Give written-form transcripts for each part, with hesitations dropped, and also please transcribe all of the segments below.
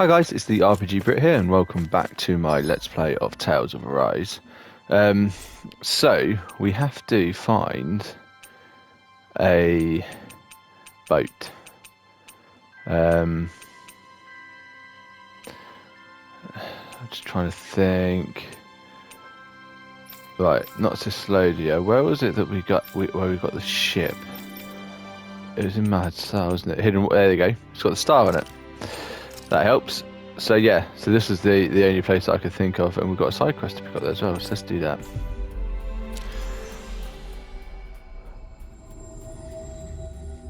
Hi guys, it's the RPG Brit here, and welcome back to my Let's Play of Tales of Arise. So we have to find a boat. I'm just trying to think. Right, not Cyslodia. Where was it that where we got the ship? It was in Mad Star, wasn't it? Hidden. There you go. It's got the star on it. That helps. So yeah, so this is the only place that I could think of, and we've got a side quest to pick up there as well. So let's do that.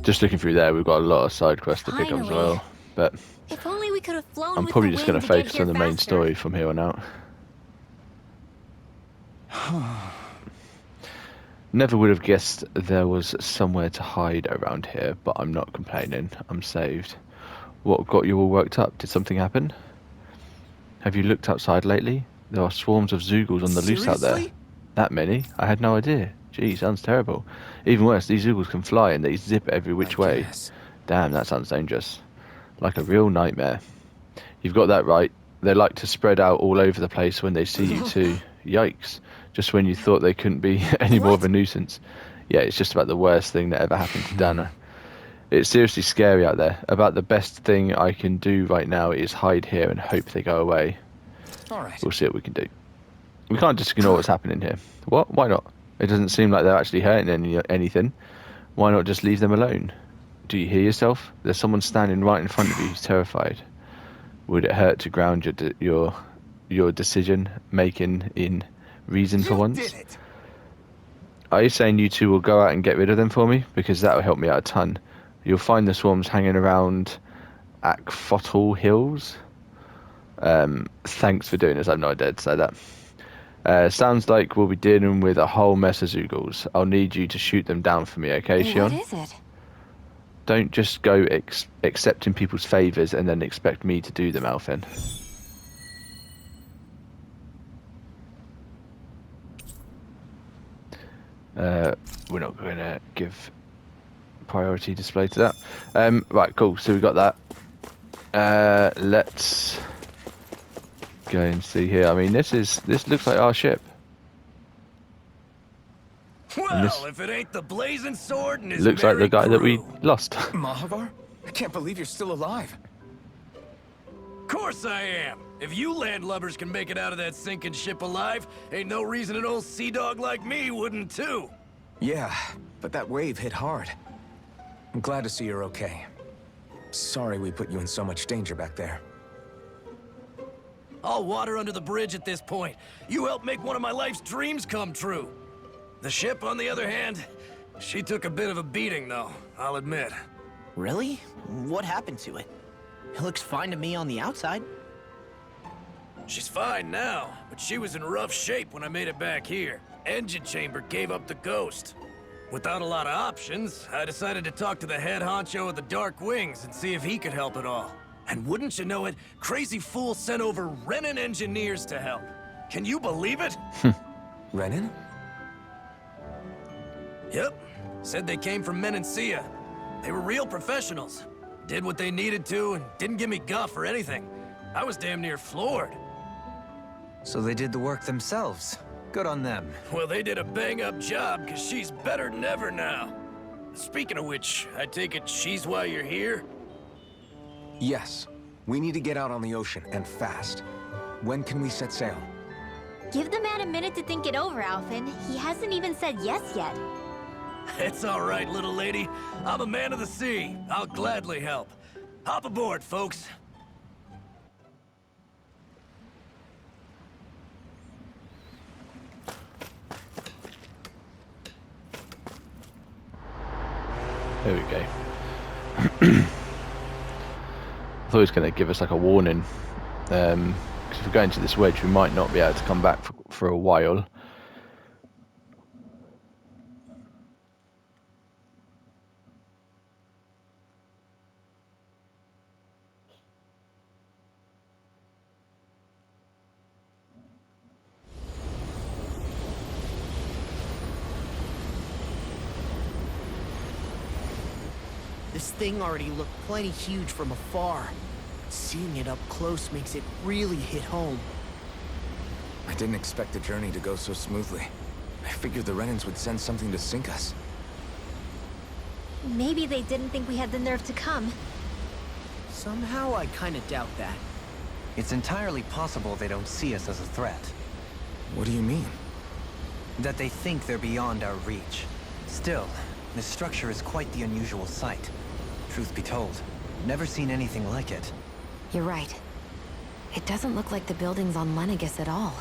Just looking through there, we've got a lot of side quests to pick up as well. But if only we could have flown I'm with probably the just going wind to to get focus here on the main faster. story from here on out. Never would have guessed there was somewhere to hide around here, but I'm not complaining. I'm saved. What got you all worked up? Did something happen? Have you looked outside lately? There are swarms of Zoogles on the loose out there. That many? I had no idea. Gee, sounds terrible. Even worse, these Zoogles can fly and they zip every which way. Damn, that sounds dangerous. Like a real nightmare. You've got that right. They like to spread out all over the place when they see you too. Yikes. Just when you thought they couldn't be any more of a nuisance. Yeah, it's just about the worst thing that ever happened to Dana. It's seriously scary out there. About the best thing I can do right now is hide here and hope they go away. Alright. We'll see what we can do. We can't just ignore what's happening here. What? Why not? It doesn't seem like they're actually hurting anything. Why not just leave them alone? Do you hear yourself? There's someone standing right in front of you who's terrified. Would it hurt to ground your decision making in reason for once? Are you saying you two will go out and get rid of them for me? Because that will help me out a ton. You'll find the swarms hanging around Akfotal Hills. Thanks for doing this. I'm not dead to say that. Sounds like we'll be dealing with a whole mess of Zoogles. I'll need you to shoot them down for me, okay, Shion? What is it? Don't just go accepting people's favours and then expect me to do them, Alfin. We're not going to give priority display to that. Right, cool. So we got that. Let's go and see here. I mean, this looks like our ship. Well, if it ain't the blazing sword and his looks like the guy crew. that we lost. Mahavar? I can't believe you're still alive. Course I am. If you landlubbers can make it out of that sinking ship alive, ain't no reason an old sea dog like me wouldn't too. Yeah, but that wave hit hard. I'm glad to see you're okay. Sorry we put you in so much danger back there. All water under the bridge at this point. You helped make one of my life's dreams come true. The ship, on the other hand, she took a bit of a beating, though, I'll admit. Really? What happened to it? It looks fine to me on the outside. She's fine now, but she was in rough shape when I made it back here. Engine chamber gave up the ghost. Without a lot of options, I decided to talk to the head honcho of the Dark Wings and see if he could help at all. And wouldn't you know it, Crazy Fool sent over Renan engineers to help. Can you believe it? Renan? Yep. Said they came from Menancia. They were real professionals. Did what they needed to and didn't give me guff or anything. I was damn near floored. So they did the work themselves. Good on them. Well, they did a bang-up job, because she's better than ever now. Speaking of which, I take it she's why you're here? Yes. We need to get out on the ocean, and fast. When can we set sail? Give the man a minute to think it over, Alfin. He hasn't even said yes yet. It's all right, little lady. I'm a man of the sea. I'll gladly help. Hop aboard, folks. There we go. I thought he was going to give us like a warning. Because if we go into this wedge, we might not be able to come back for a while. This thing already looked plenty huge from afar. Seeing it up close makes it really hit home. I didn't expect the journey to go so smoothly. I figured the Renans would send something to sink us. Maybe they didn't think we had the nerve to come. Somehow I kinda doubt that. It's entirely possible they don't see us as a threat. What do you mean? That they think they're beyond our reach. Still, this structure is quite the unusual sight. Truth be told, never seen anything like it. You're right. It doesn't look like the buildings on Lenegis at all.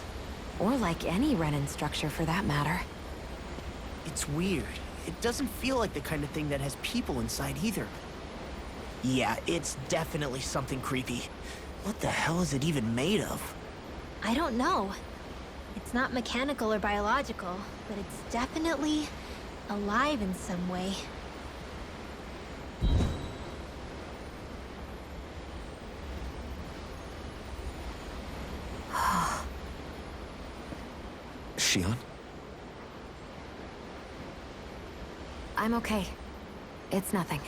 Or like any Renan structure for that matter. It's weird. It doesn't feel like the kind of thing that has people inside either. Yeah, it's definitely something creepy. What the hell is it even made of? I don't know. It's not mechanical or biological, but it's definitely alive in some way. Shion? I'm okay. It's nothing.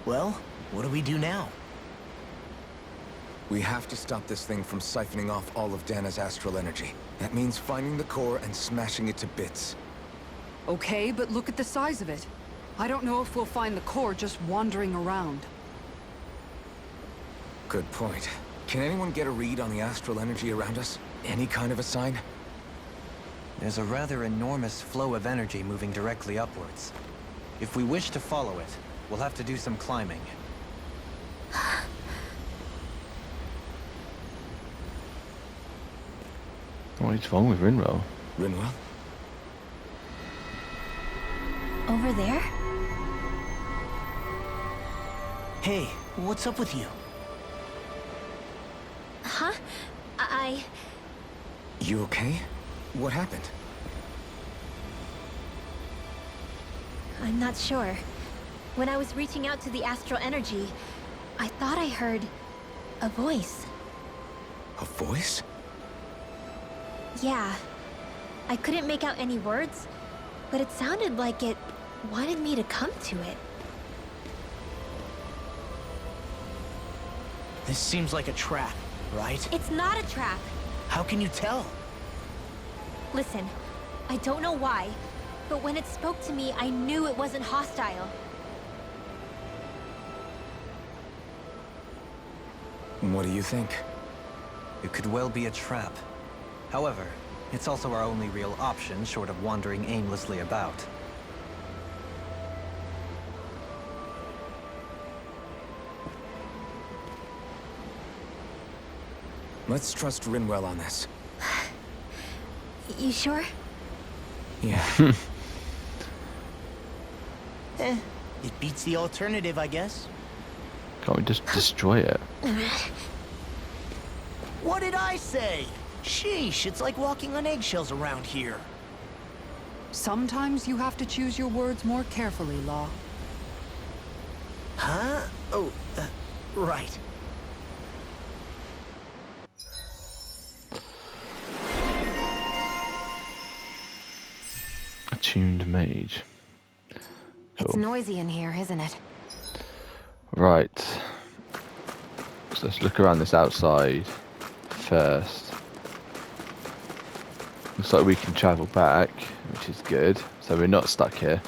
Well, what do we do now? We have to stop this thing from siphoning off all of Dana's astral energy. That means finding the core and smashing it to bits. Okay, but look at the size of it. I don't know if we'll find the core just wandering around. Good point. Can anyone get a read on the astral energy around us? Any kind of a sign? There's a rather enormous flow of energy moving directly upwards. If we wish to follow it, we'll have to do some climbing. What is wrong with Rinwell? Rinwell? Over there? Hey, what's up with you? Huh? You okay? What happened? I'm not sure. When I was reaching out to the astral energy, I thought I heard a voice. A voice? Yeah. I couldn't make out any words, but it sounded like it wanted me to come to it. This seems like a trap, right? It's not a trap. How can you tell? Listen, I don't know why, but when it spoke to me, I knew it wasn't hostile. What do you think? It could well be a trap. However, it's also our only real option short of wandering aimlessly about. Let's trust Rinwell on this. You sure? Yeah. It beats the alternative, I guess. Can't we just destroy it? What did I say? Sheesh, it's like walking on eggshells around here. Sometimes you have to choose your words more carefully, Law. Huh? Oh, right. Attuned mage. It's Cool. noisy in here, isn't it? Right. So let's look around this outside first. Looks like we can travel back, which is good. So we're not stuck here.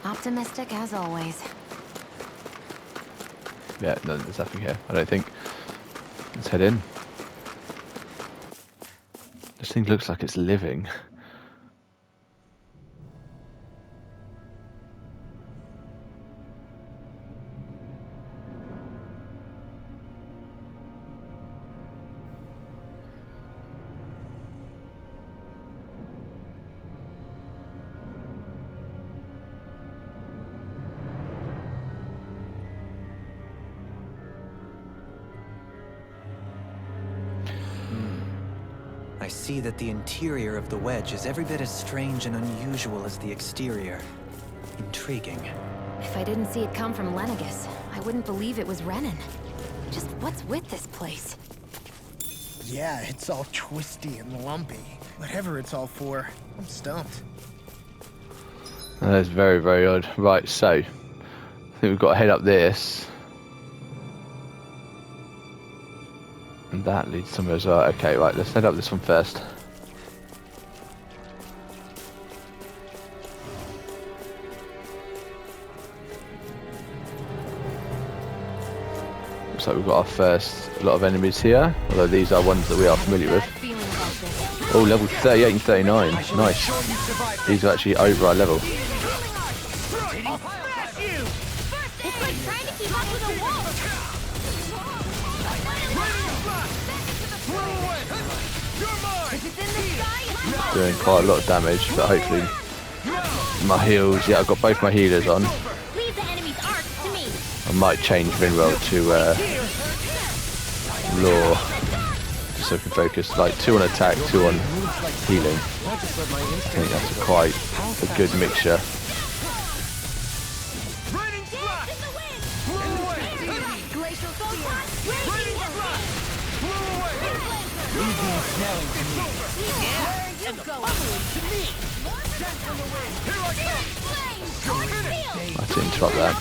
Optimistic as always. Yeah, no, there's nothing here, I don't think. Let's head in. This thing looks like it's living. I see that the interior of the wedge is every bit as strange and unusual as the exterior. Intriguing. If I didn't see it come from Lenegis, I wouldn't believe it was Renan. Just what's with this place? Yeah, it's all twisty and lumpy. Whatever it's all for, I'm stumped. That is very, very odd. Right, so I think we've got to head up this. And that leads somewhere as well. Okay, right, let's head up this one first. Looks like we've got our first lot of enemies here, although these are ones that we are familiar with. Oh, level 38 and 39. Nice. These are actually over our level. It's like trying to keep up with a wolf. If it's in the sky, it's Doing quite a lot of damage, but hopefully my heals. Yeah, I've got both my healers on. leave the enemy's arc to me. I might change Vinwell to Law, just so I can focus. Like 2 on attack, 2 on healing. I think that's quite a good mixture. Glacial Photon, I have to interrupt that.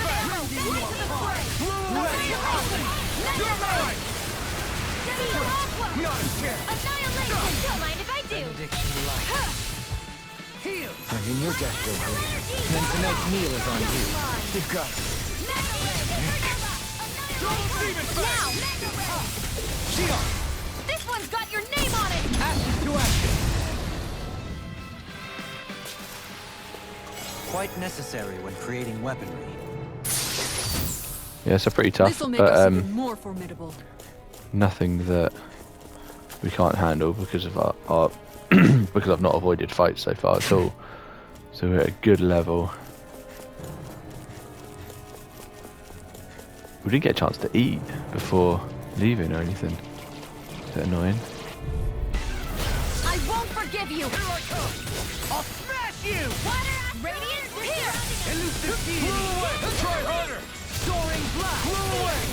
Annihilation! Don't mind if I do. I'm in your death, Goku. Then tonight's meal is on you. You got it. Now! This one's got your name on it! Ashes to ashes. Quite necessary when creating weaponry. Yeah, so pretty tough, This'll make us but even more formidable. nothing that we can't handle because of our because I've not avoided fights so far at all. So we're at a good level. We didn't get a chance to eat before leaving or anything. Is that annoying? I won't forgive you! Here I come! I'll smash you! Water Radiant here! Elusive deity! Let's try harder! Soaring blast!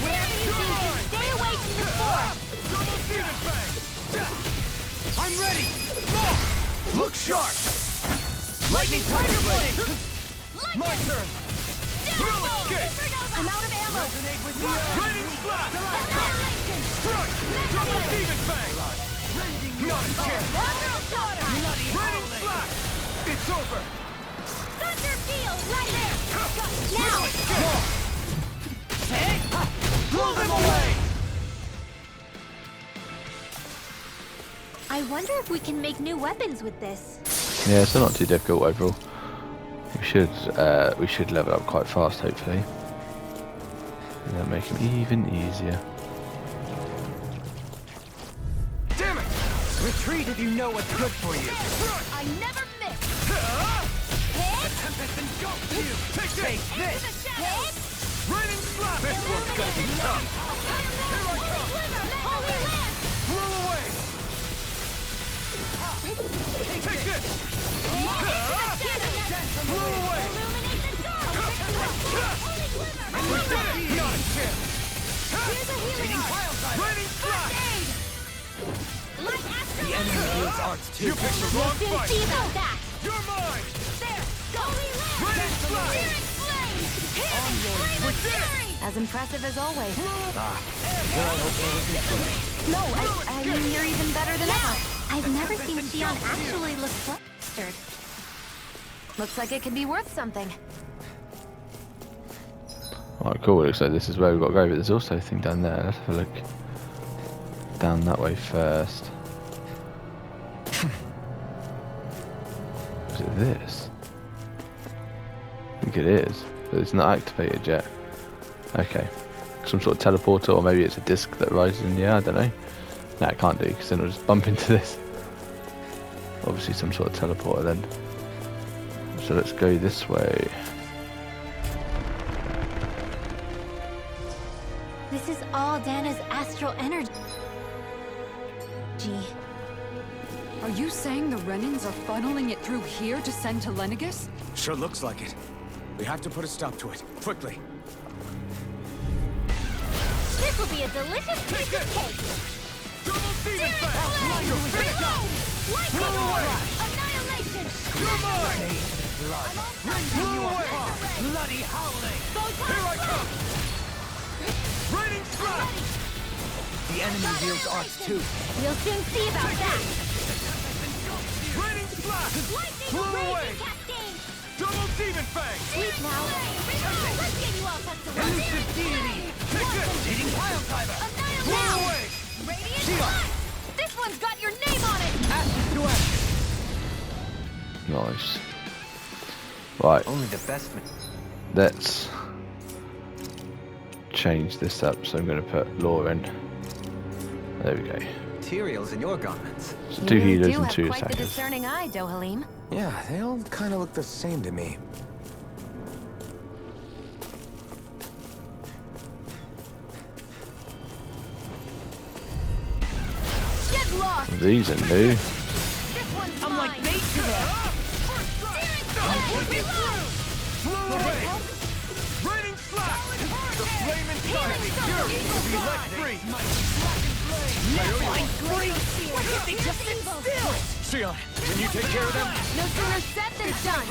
Whatever you do, stay away from the force! Double demon bang! I'm ready! Look sharp! Lightning tiger blade! My turn! Will escape! I'm out of ammo! Raining blast! Strike! Double demon bang! Not a chance! Raining blast! It's over! Thunder field! Right there! Now! Blow them away! I wonder if we can make new weapons with this. Yeah, it's not too difficult overall. We should level up quite fast, hopefully. And that'll make them even easier. Damn it! Retreat if you know what's good for you. I never miss! Tempest engulfs you! Take this! Hit! Raining blast! This one's gonna be tough! Here I come! Holy Lance! Blow away! Take this! Blow away! Illuminate the dark! We did it! Not a chance! Here's a healing art! Raining blast! Light Astro! The enemy wields arts too. You picked the wrong Didn't fight! see about that! You're mine! There! Holy Lance! Raining blast! Spirit flame! Flame of fury! As impressive as always. No, I mean, you're even better than ever. I've never seen Xion actually look flustered. Looks like it could be worth something. Alright, cool. Looks like this is where we've got to go, but there's also a thing down there. Let's have a look down that way first. Is it this? I think it is, but it's not activated yet. Okay. Some sort of teleporter, or maybe it's a disc that rises in the air, I don't know. No, it can't do, because then it'll just bump into this. Obviously some sort of teleporter then. So let's go this way. This is all Dana's astral energy. Are you saying the Renans are funneling it through here to send to Lenegis? Sure looks like it. We have to put a stop to it. Quickly. This will be a delicious piece of cake. Annihilation! Bloody howling! Here I come! Raining strike! The enemy wields arts too. We'll soon see about that! Raining splash! Lightning Blew raging away! cascade! Double demon fang! Sleep now! Let's get you all tucked away! Elusive deity! Take this! Eating pile driver! Blew Annihilation! away! Radiant Blast! This one's got your name on it! Ashes to ashes. Nice. Right, Only the best. let's change this up. So I'm going to put Law in. There we go. Materials in your garments. So You 2 really healers do and have 2 quite the attackers. discerning eye, Dohalim. Yeah, they all kind of look the same to me. Get lost! These are new. This one's I'm like mine! bait to them. Blew away! Raining slash! The flame inside me! Fury will be let free! Why can't they just sit still? Sion, can you take care of them? No sooner said than done!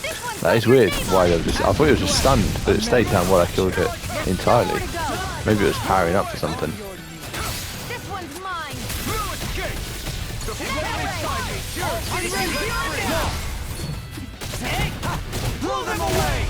This one's That is got your weird. name Why on they it. were just? I thought it was just stunned, but it stayed down while I killed it entirely. Nowhere to go. Maybe it was powering up for something. This one's mine! Through escape! The flame inside me! Fury will be let free! Blow them away!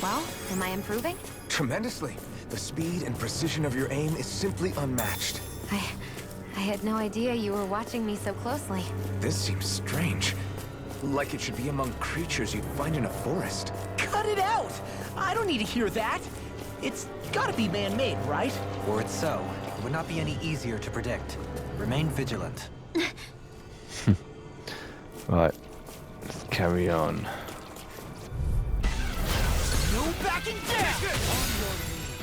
Well, am I improving? Tremendously. The speed and precision of your aim is simply unmatched. I had no idea you were watching me so closely. This seems strange. Like it should be among creatures you'd find in a forest. Cut it out! I don't need to hear that. It's gotta be man-made, right? Were it so, it would not be any easier to predict. Remain vigilant. Right, let's carry on. No backing down!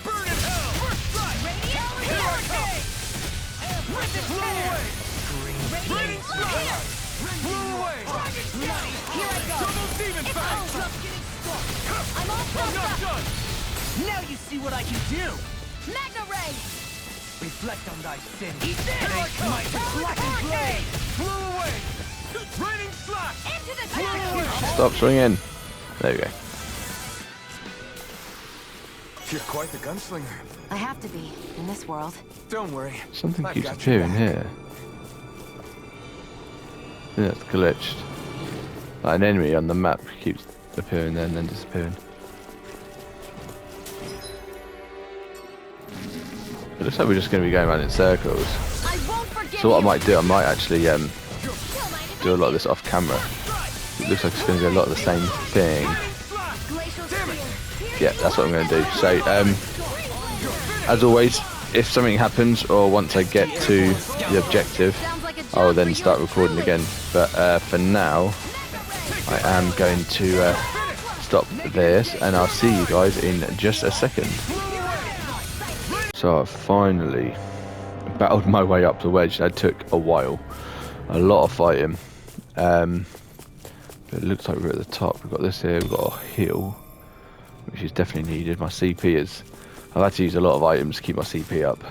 Burn in hell! First strike! Here I come! Blew away! Raining slash! Blew away! Here I go! Double demon fang! I'm all I'm fucked not up! done! Now you see what I can do! Magna Ray! Reflect on thy sin. Eat this! Here I come! Black and blade! Blew away! Raining slash! Into the Blew away! Stop swinging. There we go. You're quite the gunslinger. I have to be, in this world. Don't worry. Something I've keeps got your appearing back. here. Yeah, it's glitched. Like an enemy on the map keeps appearing there and then disappearing. It looks like we're just going to be going around in circles. I won't forgive So what I you. might do, I might actually Kill my do a lot of this off camera. It looks like it's going to be a lot of the same thing. Glacial Spear. Yeah, that's what I'm going to do. So, as always, if something happens or once I get to the objective, Sounds like a job I'll for then yours start recording truly. again. But for now, I am going to stop this, and I'll see you guys in just a second. So I finally battled my way up the wedge. That took a while, a lot of fighting. But it looks like we're at the top. We've got this here, we've got a heal, which is definitely needed. My CP is... I've had to use a lot of items to keep my CP up.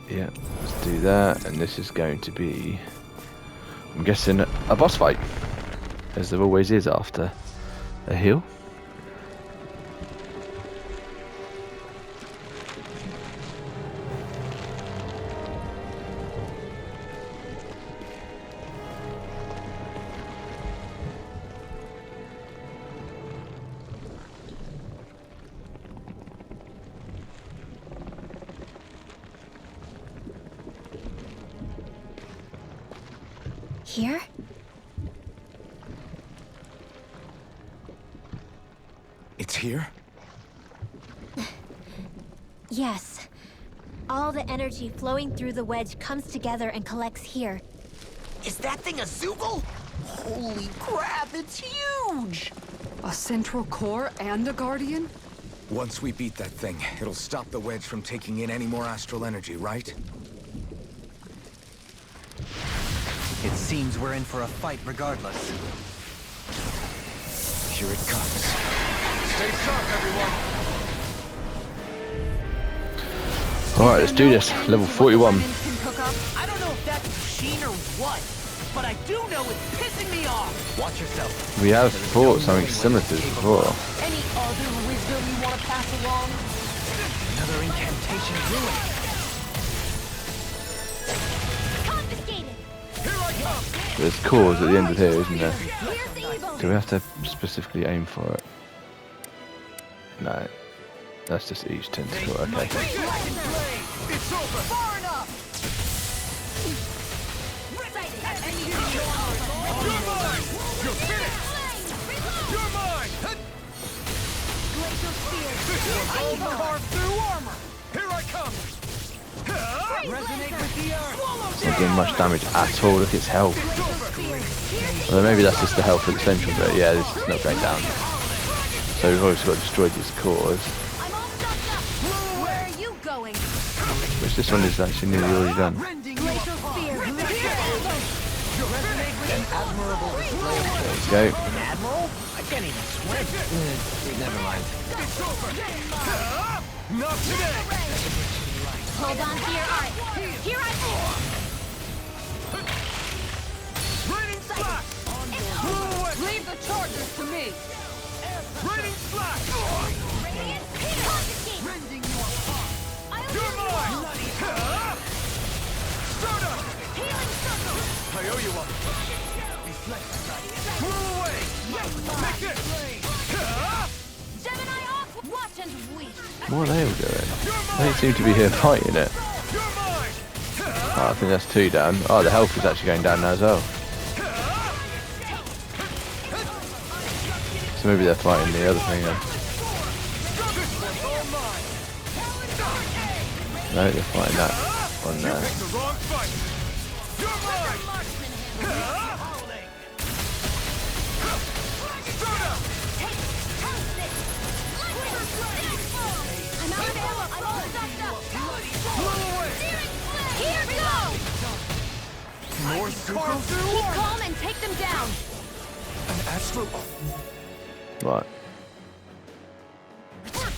Yeah, let's do that. And this is going to be, I'm guessing, a boss fight, as there always is after a heal. Here? It's here? Yes. All the energy flowing through the wedge comes together and collects here. Is that thing a Zoogle? Holy crap, it's huge! A central core and a guardian? Once we beat that thing, it'll stop the wedge from taking in any more astral energy, right? It seems we're in for a fight regardless. Here it comes. Alright, let's do this. Level 41. I don't know if that's a machine or what, but I do know it's pissing me off. Watch yourself. We have fought something similar to this before. Any other wisdom you want to pass along? Another incantation ruined. Confiscated. There's cores at the end of here, isn't there? Here's the Evo. Do we have to specifically aim for it? No. That's just each tentacle, okay. It's over. Far enough. You're mine. You're finished. You're mine. Glacial Spear. This one's all carved through armor. Here I come. Resonate with the earth. It's not doing much damage at all, look at its health. Although maybe that's just the health of the central bit, yeah, this is not going down. So we've obviously got to destroy these cores. I'm all stocked up. Where are you going? Which this one is actually nearly already done. Glacial Spear. Here's the Evo. Admirable display of force. There you go. An admiral? I can't even swim. Never mind. Not today. Hold on to your art. Here I am. Raining slash. Leave the charges to me. Raining slash. Radiant Confiscate. You're mine. Soda. Healing Circle. I owe you one. Move away. Take this. Gemini off. Watch and weep. What are they all doing? They don't seem to be here fighting it. You're mine. Oh, I think that's 2 down. Oh, the health is actually going down now as well. So maybe they're fighting the other thing then. No, they're fighting that one there. The wrong fight. You're mine. Soda. I'm out of ammo. I'm all stocked up. Blow away. Here we go. More carved through Keep armor. calm and take them down. An astral. Right.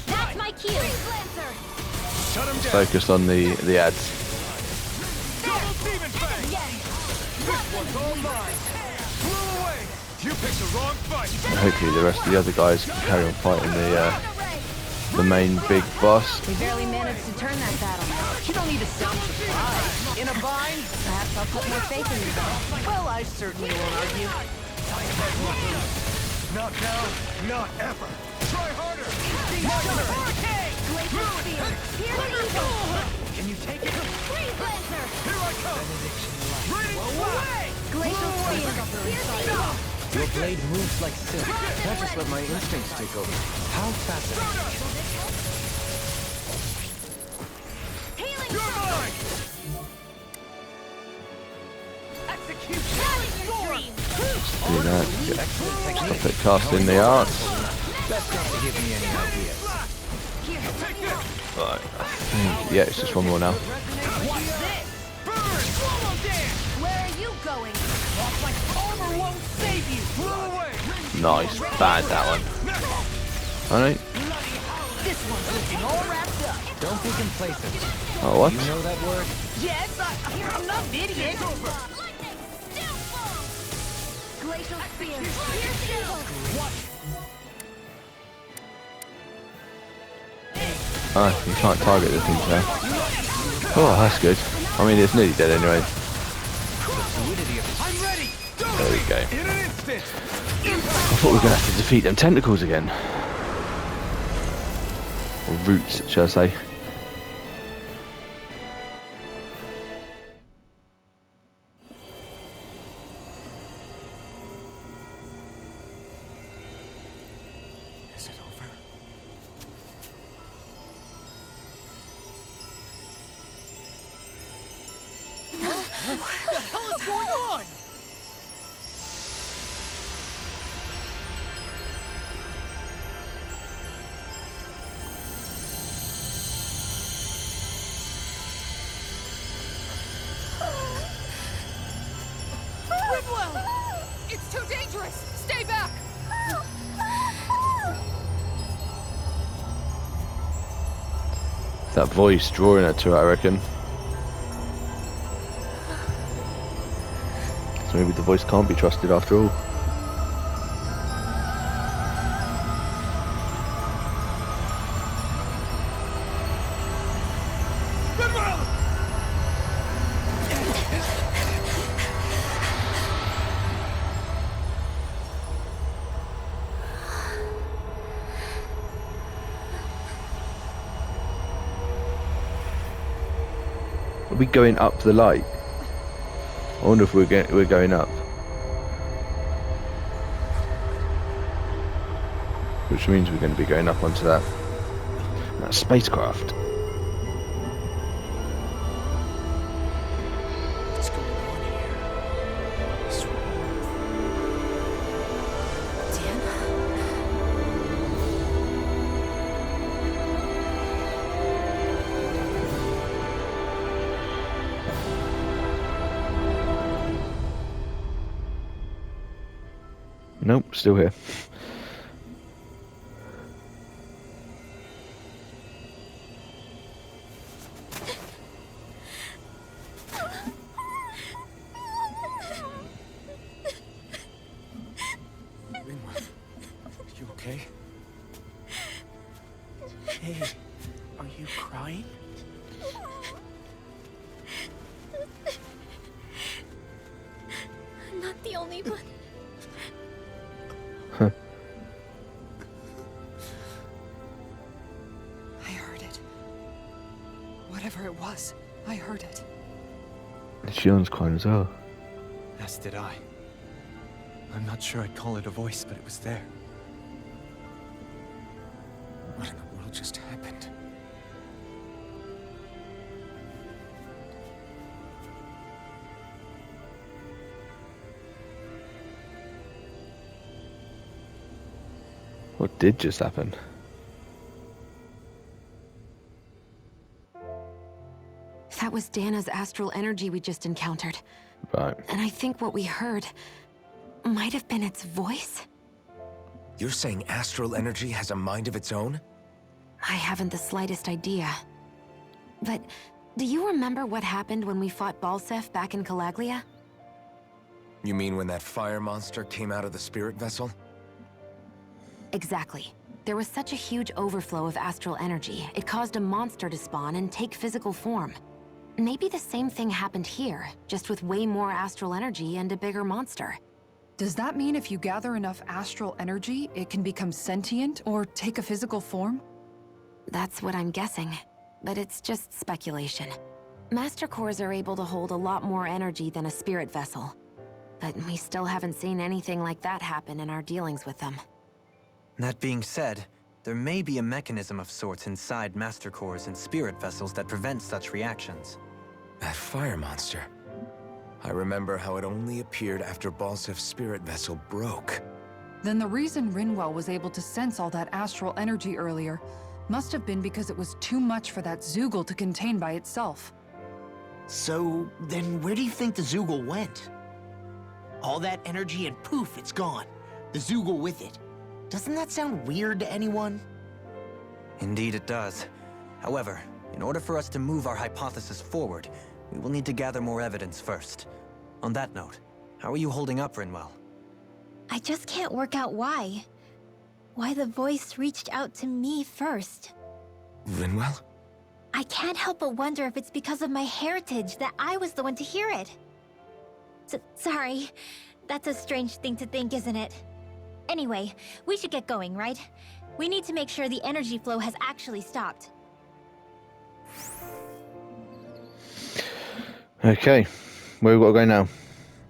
That's my cue. Lancer. Shut him down. Focus on the ads. Double demon fang. This one's all mine. Blow away. You picked the wrong fight. And hopefully the rest of the other guys can carry on fighting the main big boss. We barely managed to turn that battle. You don't need to sound surprised. In a bind? Perhaps I'll put more faith in you then. Well, I certainly won't argue. Not now, not ever. Try harder. Glacial Spear. Here's the Evo. Can you take it? Freeze Lancer. Here I come. Raining away. Glacial Spear. Here's the Evo. Your blade moves like silk. Can't just let my instincts take over. How fascinating. Healing You're Circle. mine. Execution. Rally Stream. Do that. Excellent Stop technique. it casting the arts. Best not to give me any ideas. Right. I think, yeah, it's just one more now. What's this? Burn. Swallow dance. Where are you going? Off like armor won't save you. Blow away. Nice. Bad, that one. Alright. This one's looking all wrapped up. Don't be complacent. Oh, what? You know that word? Yes, I'm not an idiot. Lightning. Downfall. Glacial Spear. Here's the Evo. Oh, you can't target the things now. Oh, that's good. I mean, it's nearly dead anyway. I'm ready. There we go. In an instant. I thought we were going to have to defeat them tentacles again. Or roots, shall I say. Is it over? What the hell is going on? Ridwell! It's too dangerous! Stay back! That voice drawing her to it, I reckon. So maybe the voice can't be trusted after all. Are we going up the light? I wonder if we're going up. Which means we're going to be going up onto that spacecraft. What's going on here? Nope, still here. You okay? Hey, are you crying? I'm not the only one. I heard it. Whatever it was, I heard it. Shion's crying as well. As did I. I'm not sure I'd call it a voice, but it was there. What in the world just happened? What did just happen? That was Dana's astral energy we just encountered. Right. And I think what we heard might have been its voice? You're saying astral energy has a mind of its own? I haven't the slightest idea. But do you remember what happened when we fought Balseph back in Calaglia? You mean when that fire monster came out of the spirit vessel? Exactly. There was such a huge overflow of astral energy, it caused a monster to spawn and take physical form. Maybe the same thing happened here, just with way more astral energy and a bigger monster. Does that mean if you gather enough astral energy, it can become sentient or take a physical form? That's what I'm guessing, but it's just speculation. Master Cores are able to hold a lot more energy than a spirit vessel, but we still haven't seen anything like that happen in our dealings with them. That being said, there may be a mechanism of sorts inside Master Cores and spirit vessels that prevents such reactions. That fire monster. I remember how it only appeared after Balsef's spirit vessel broke. Then the reason Rinwell was able to sense all that astral energy earlier must have been because it was too much for that Zoogle to contain by itself. So, then where do you think the Zoogle went? All that energy and poof, it's gone. The Zoogle with it. Doesn't that sound weird to anyone? Indeed it does. However, in order for us to move our hypothesis forward, we will need to gather more evidence first. On that note, how are you holding up, Rinwell? I just can't work out why. Why the voice reached out to me first. Rinwell? I can't help but wonder if it's because of my heritage that I was the one to hear it. Sorry. That's a strange thing to think, isn't it? Anyway, we should get going, right? We need to make sure the energy flow has actually stopped. Okay, where we gotta go now?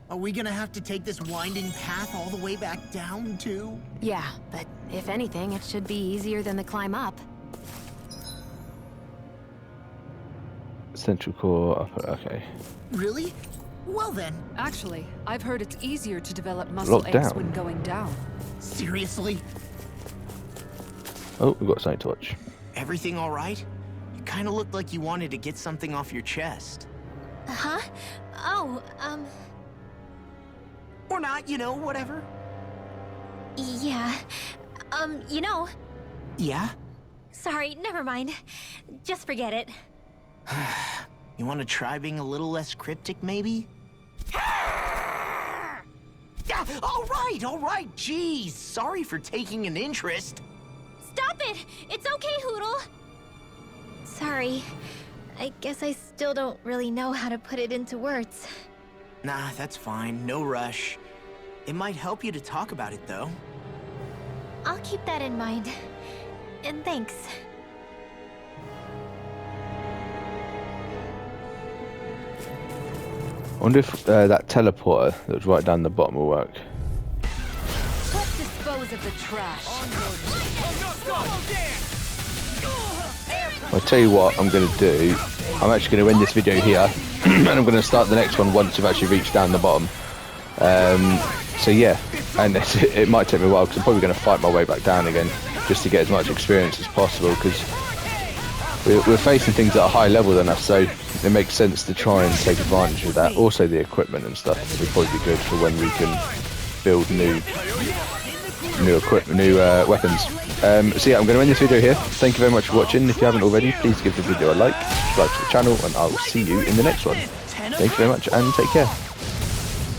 Are we gonna have to take this winding path all the way back down, too? Yeah, but if anything, it should be easier than the climb up. Central core upper, okay. Really? Well then. Actually, I've heard it's easier to develop muscle Locked aches down. when going down. Seriously? Oh, we've got something to watch. Everything all right? You kind of looked like you wanted to get something off your chest. Huh? Oh, Or not, you know, whatever. yeah. You know, Yeah? Sorry, never mind. Just forget it. You want to try being a little less cryptic, maybe? Yeah, all right, jeez. Sorry for taking an interest. Stop it! It's okay, Hootle! Sorry. I guess I still don't really know how to put it into words. Nah, that's fine. No rush. It might help you to talk about it, though. I'll keep that in mind. And thanks. I wonder if that teleporter that was right down the bottom will work. Let's dispose of the trash. I'll tell you what I'm going to do. I'm actually going to end this video here, and I'm going to start the next one once I've actually reached down the bottom. So yeah, and it might take me a while because I'm probably going to fight my way back down again, just to get as much experience as possible, because we're facing things at a higher level than us, so it makes sense to try and take advantage of that. Also the equipment and stuff would probably be good for when we can build new equipment, new weapons. So yeah, I'm going to end this video here. Thank you very much for watching. If you haven't already, please give the video a like, subscribe to the channel, and I'll see you in the next one. Thank you very much and take care.